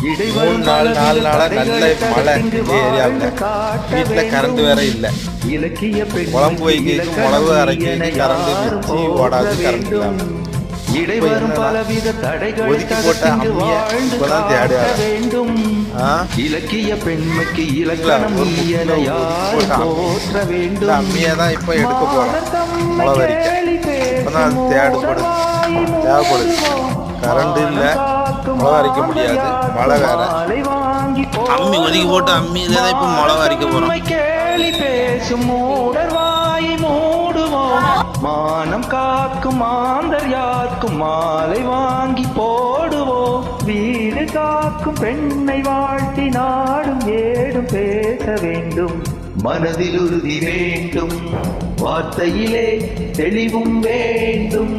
3 நாள் 4 நாளா நல்ல மழை ஏரியாவில். வீட்டில் கரண்ட் வேற இல்லை. குழம்பு வைக்க மிளகு அரைக்க கரண்ட் மிச்சி ஓடாது. கரண்ட் இல்லாமல் ஒதுக்கி போட்ட அம்மியை இப்பதான் தேடி இலக்கிய பெண்மைக்கு அம்மியை தான் இப்போ எடுக்க போறோம். மிளகு அரைக்க இப்பதான் அது தேவைப்படுது. கரண்ட் இல்லை, மிளகு அரைக்க முடியாது, மழை வேற. அம்மி ஒதுக்கி போட்டு அம்மியில தான் இப்போ மிளகு அரைக்க போறோம். மானம் காக்கும் மாந்தர் யாருக்கும் மாலை வாங்கி போடுவோம். வீடு காக்கும் பெண்ணை வாழ்த்தி நாடும் ஏடும் பேச வேண்டும். மனதில் உறுதி வேண்டும், வார்த்தையிலே தெளிவும் வேண்டும்.